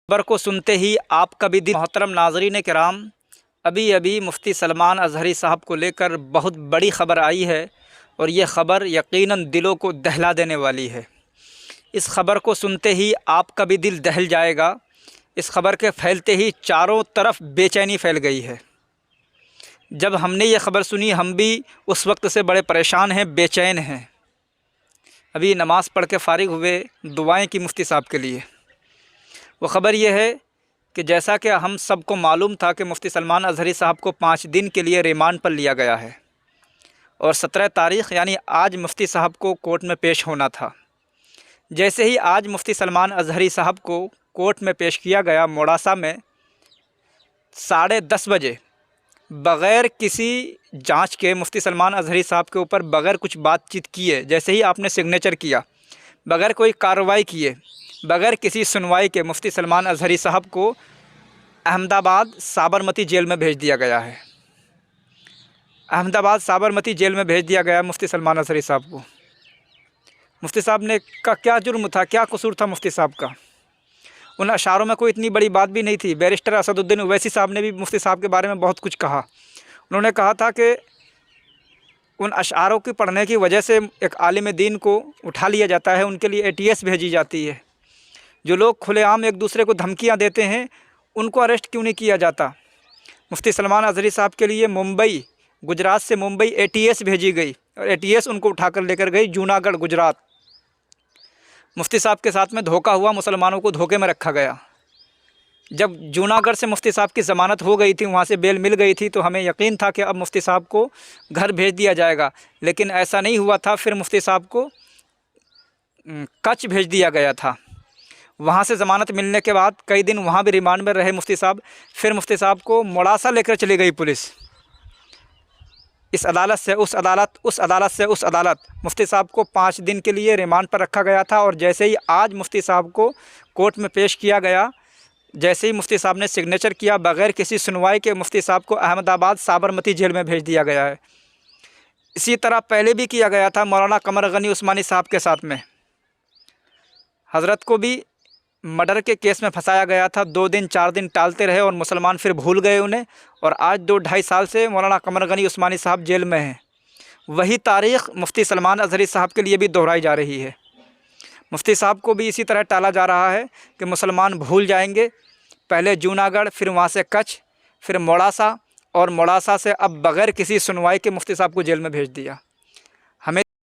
خبر کو سنتے ہی آپ کا بھی دل محترم ناظرین کرام، ابھی مفتی سلمان اظہری صاحب کو لے کر بہت بڑی خبر آئی ہے، اور یہ خبر یقیناً دلوں کو دہلا دینے والی ہے۔ اس خبر کو سنتے ہی آپ کا بھی دل دہل جائے گا۔ اس خبر کے پھیلتے ہی چاروں طرف بے چینی پھیل گئی ہے۔ جب ہم نے یہ خبر سنی، ہم بھی اس وقت سے بڑے پریشان ہیں، بے چین ہیں۔ ابھی نماز پڑھ کے فارغ ہوئے، دعائیں کی مفتی صاحب کے لیے۔ وہ خبر یہ ہے کہ جیسا کہ ہم سب کو معلوم تھا کہ مفتی سلمان اظہری صاحب کو 5 دن کے لیے ریمانڈ پر لیا گیا ہے، اور 17 تاریخ یعنی آج مفتی صاحب کو کورٹ میں پیش ہونا تھا۔ جیسے ہی آج مفتی سلمان اظہری صاحب کو کورٹ میں پیش کیا گیا موڑاسا میں، 10:30 بجے بغیر کسی جانچ کے مفتی سلمان اظہری صاحب کے اوپر بغیر کچھ بات چیت کیے، جیسے ہی آپ نے سگنیچر کیا، بغیر کوئی کارروائی کیے، بغیر کسی سنوائی کے مفتی سلمان اظہری صاحب کو احمد آباد سابرمتی جیل میں بھیج دیا گیا ہے۔ احمد آباد سابرمتی جیل میں بھیج دیا گیا مفتی سلمان اظہری صاحب کو۔ مفتی صاحب نے کا کیا جرم تھا، کیا قصور تھا مفتی صاحب کا؟ ان اشعاروں میں کوئی اتنی بڑی بات بھی نہیں تھی۔ بیرسٹر اسد الدین اویسی صاحب نے بھی مفتی صاحب کے بارے میں بہت کچھ کہا۔ انہوں نے کہا تھا کہ ان اشعاروں کی پڑھنے کی وجہ سے ایک عالم دین کو اٹھا لیا جاتا ہے، ان کے لیے ATS بھیجی جاتی ہے۔ جو لوگ کھلے عام ایک دوسرے کو دھمکیاں دیتے ہیں، ان کو اریسٹ کیوں نہیں کیا جاتا؟ مفتی سلمان اظہری صاحب کے لیے گجرات سے ممبئی ATS بھیجی گئی، اور ATS ان کو اٹھا کر لے کر گئی جوناگڑھ گجرات۔ مفتی صاحب کے ساتھ میں دھوکہ ہوا، مسلمانوں کو دھوکے میں رکھا گیا۔ جب جوناگڑھ سے مفتی صاحب کی ضمانت ہو گئی تھی، وہاں سے بیل مل گئی تھی، تو ہمیں یقین تھا کہ اب مفتی صاحب کو گھر بھیج دیا جائے گا، لیکن ایسا نہیں ہوا تھا۔ پھر مفتی صاحب کو کچھ بھیج دیا گیا تھا۔ وہاں سے ضمانت ملنے کے بعد کئی دن وہاں بھی ریمانڈ میں رہے مفتی صاحب۔ پھر مفتی صاحب کو موڑاسا لے کر چلی گئی پولیس، اس عدالت سے اس عدالت، اس عدالت سے اس عدالت۔ مفتی صاحب کو 5 دن کے لیے ریمانڈ پر رکھا گیا تھا، اور جیسے ہی آج مفتی صاحب کو کورٹ میں پیش کیا گیا، جیسے ہی مفتی صاحب نے سگنیچر کیا، بغیر کسی سنوائی کے مفتی صاحب کو احمد آباد سابرمتی جیل میں بھیج دیا گیا ہے۔ اسی طرح پہلے بھی کیا گیا تھا مولانا قمر غنی عثمانی صاحب کے ساتھ میں۔ حضرت کو بھی مرڈر کے کیس میں پھنسایا گیا تھا، 2 دن 4 دن ٹالتے رہے، اور مسلمان پھر بھول گئے انہیں، اور آج 2-2.5 سال سے مولانا قمر غنی عثمانی صاحب جیل میں ہیں۔ وہی تاریخ مفتی سلمان اظہری صاحب کے لیے بھی دہرائی جا رہی ہے۔ مفتی صاحب کو بھی اسی طرح ٹالا جا رہا ہے کہ مسلمان بھول جائیں گے۔ پہلے جوناگڑھ، پھر وہاں سے کچھ، پھر موڑاسا، اور موڑاسا سے اب بغیر کسی سنوائی کے مفتی صاحب کو جیل میں بھیج دیا۔